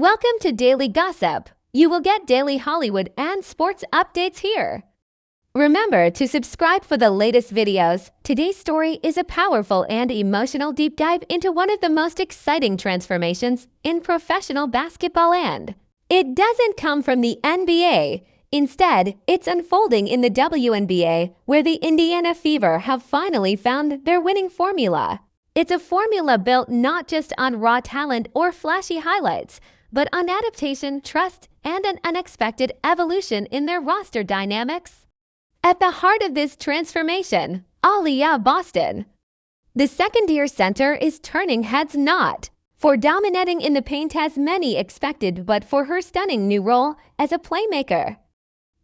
Welcome to Daily Gossip. You will get daily Hollywood and sports updates here. Remember to subscribe for the latest videos. Today's story is a powerful and emotional deep dive into one of the most exciting transformations in professional basketball, and it doesn't come from the NBA. Instead, it's unfolding in the WNBA, where the Indiana Fever have finally found their winning formula. It's a formula built not just on raw talent or flashy highlights, but on adaptation, trust, and an unexpected evolution in their roster dynamics. At the heart of this transformation, Aliyah Boston. The second-year center is turning heads not for dominating in the paint as many expected, but for her stunning new role as a playmaker.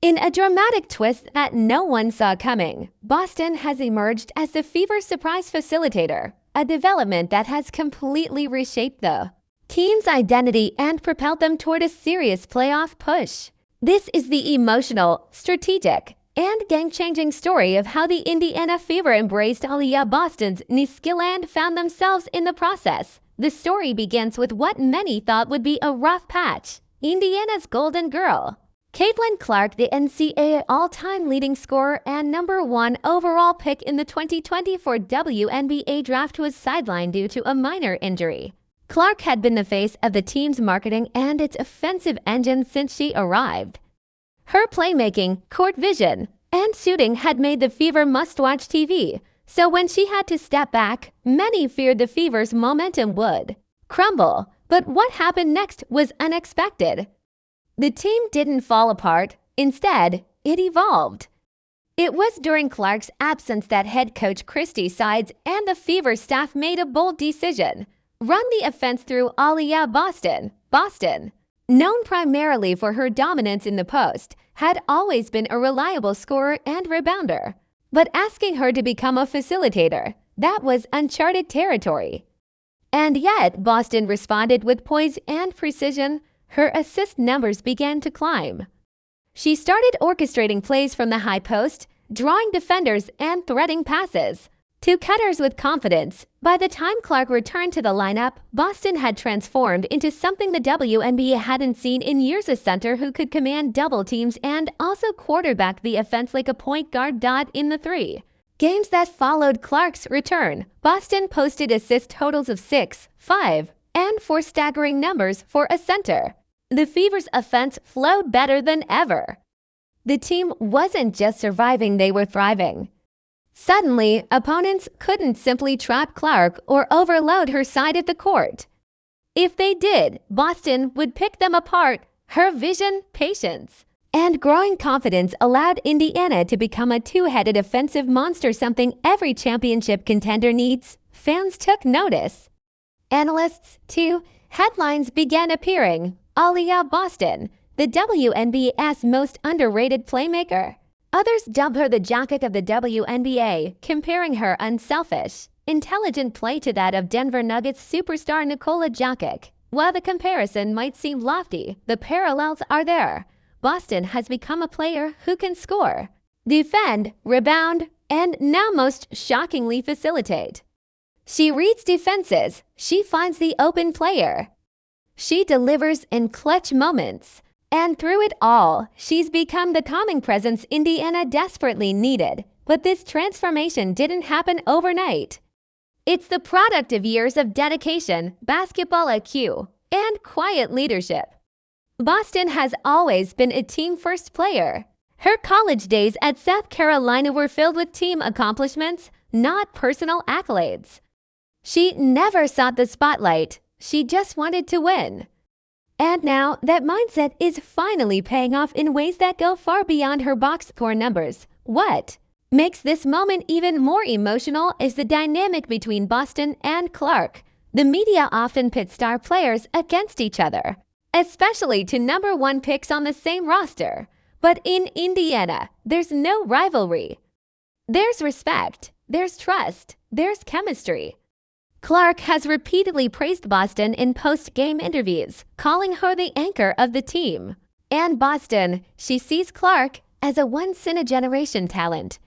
In a dramatic twist that no one saw coming, Boston has emerged as the Fever's surprise facilitator, a development that has completely reshaped the team's identity and propelled them toward a serious playoff push. This is the emotional, strategic, and game-changing story of how the Indiana Fever embraced Aliyah Boston's new skill and found themselves in the process. The story begins with what many thought would be a rough patch: Indiana's golden girl, Caitlin Clark, the NCAA all-time leading scorer and #1 overall pick in the 2024 WNBA draft, was sidelined due to a minor injury. Clark had been the face of the team's marketing and its offensive engine since she arrived. Her playmaking, court vision, and shooting had made the Fever must-watch TV, so when she had to step back, many feared the Fever's momentum would crumble. But what happened next was unexpected. The team didn't fall apart. Instead, it evolved. It was during Clark's absence that head coach Christie Sides and the Fever staff made a bold decision: run the offense through Aliyah Boston. Boston, known primarily for her dominance in the post, had always been a reliable scorer and rebounder. But asking her to become a facilitator, that was uncharted territory. And yet, Boston responded with poise and precision. Her assist numbers began to climb. She started orchestrating plays from the high post, drawing defenders and threading passes to cutters with confidence. By the time Clark returned to the lineup, Boston had transformed into something the WNBA hadn't seen in years: a center who could command double teams and also quarterback the offense like a point guard. In the 3 games that followed Clark's return, Boston posted assist totals of 6, 5, and 4, staggering numbers for a center. The Fever's offense flowed better than ever. The team wasn't just surviving, they were thriving. Suddenly, opponents couldn't simply trap Clark or overload her side of the court. If they did, Boston would pick them apart. Her vision, patience, and growing confidence allowed Indiana to become a two-headed offensive monster, something every championship contender needs. Fans took notice. Analysts, too. Headlines began appearing: Aliyah Boston, the WNBA's most underrated playmaker. Others dubbed her the Jokic of the WNBA, comparing her unselfish, intelligent play to that of Denver Nuggets superstar Nikola Jokic. While the comparison might seem lofty, the parallels are there. Boston has become a player who can score, defend, rebound, and now most shockingly facilitate. She reads defenses. She finds the open player. She delivers in clutch moments. And through it all, she's become the calming presence Indiana desperately needed. But this transformation didn't happen overnight. It's the product of years of dedication, basketball IQ, and quiet leadership. Boston has always been a team-first player. Her college days at South Carolina were filled with team accomplishments, not personal accolades. She never sought the spotlight. She just wanted to win. And now, that mindset is finally paying off in ways that go far beyond her box score numbers. What makes this moment even more emotional is the dynamic between Boston and Clark. The media often pit star players against each other, especially to #1 picks on the same roster. But in Indiana, there's no rivalry. There's respect, there's trust, there's chemistry. Clark has repeatedly praised Boston in post-game interviews, calling her the anchor of the team. And Boston, she sees Clark as a once-in-a-generation talent.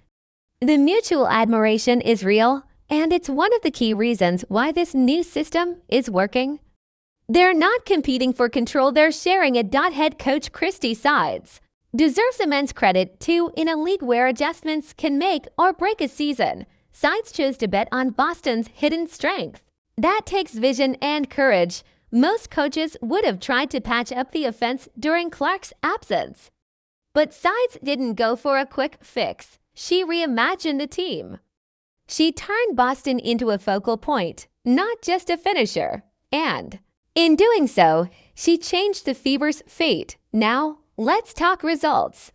The mutual admiration is real, and it's one of the key reasons why this new system is working. They're not competing for control, they're sharing it. Head coach Christie Sides deserves immense credit too. In a league where adjustments can make or break a season, Sides chose to bet on Boston's hidden strength. That takes vision and courage. Most coaches would have tried to patch up the offense during Clark's absence. But Sides didn't go for a quick fix. She reimagined the team. She turned Boston into a focal point, not just a finisher. And in doing so, she changed the Fever's fate. Now, let's talk results.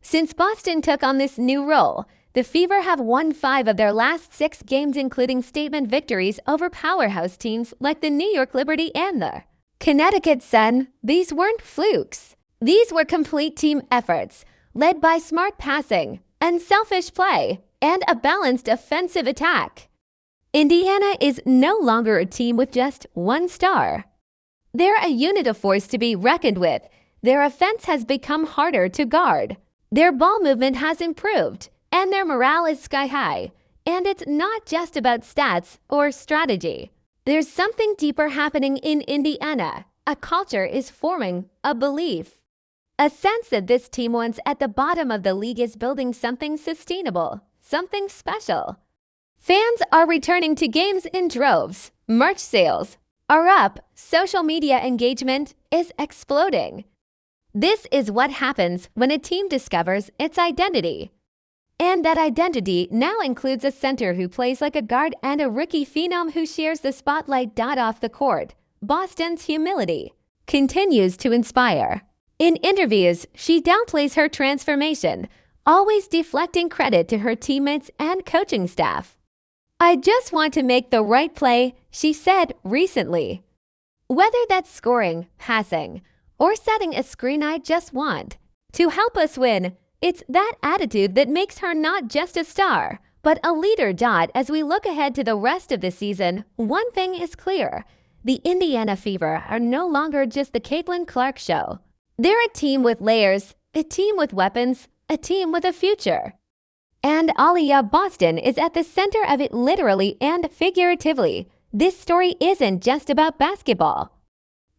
Since Boston took on this new role, the Fever have won 5 of their last 6 games, including statement victories over powerhouse teams like the New York Liberty and the Connecticut Sun. These weren't flukes. These were complete team efforts, led by smart passing, unselfish play, and a balanced offensive attack. Indiana is no longer a team with just one star. They're a unit of force to be reckoned with. Their offense has become harder to guard. Their ball movement has improved, and their morale is sky high. And it's not just about stats or strategy. There's something deeper happening in Indiana. A culture is forming, a belief. A sense that this team once at the bottom of the league is building something sustainable, something special. Fans are returning to games in droves. Merch sales are up. Social media engagement is exploding. This is what happens when a team discovers its identity. And that identity now includes a center who plays like a guard and a rookie phenom who shares the spotlight. Off the court, Boston's humility continues to inspire. In interviews, she downplays her transformation, always deflecting credit to her teammates and coaching staff. "I just want to make the right play," she said recently. "Whether that's scoring, passing, or setting a screen, I just want to help us win." It's that attitude that makes her not just a star, but a leader. As we look ahead to the rest of the season, one thing is clear. The Indiana Fever are no longer just the Caitlin Clark show. They're a team with layers, a team with weapons, a team with a future. And Aliyah Boston is at the center of it, literally and figuratively. This story isn't just about basketball.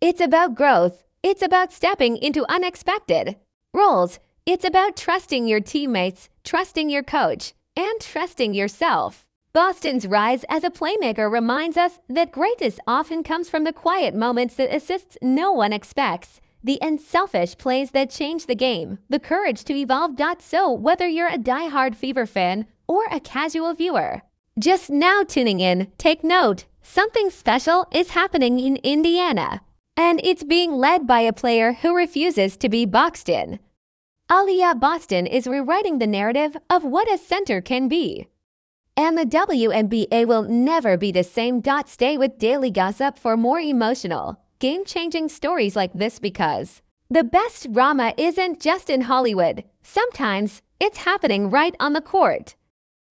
It's about growth. It's about stepping into unexpected roles. It's about trusting your teammates, trusting your coach, and trusting yourself. Boston's rise as a playmaker reminds us that greatness often comes from the quiet moments, that assists no one expects, the unselfish plays that change the game, the courage to evolve. So whether you're a diehard Fever fan or a casual viewer, just now tuning in, take note. Something special is happening in Indiana, and it's being led by a player who refuses to be boxed in. Aliyah Boston is rewriting the narrative of what a center can be. And the WNBA will never be the same. Stay with Daily Gossip for more emotional, game-changing stories like this, because the best drama isn't just in Hollywood. Sometimes it's happening right on the court.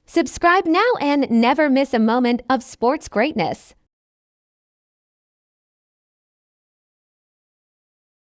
Subscribe now and never miss a moment of sports greatness.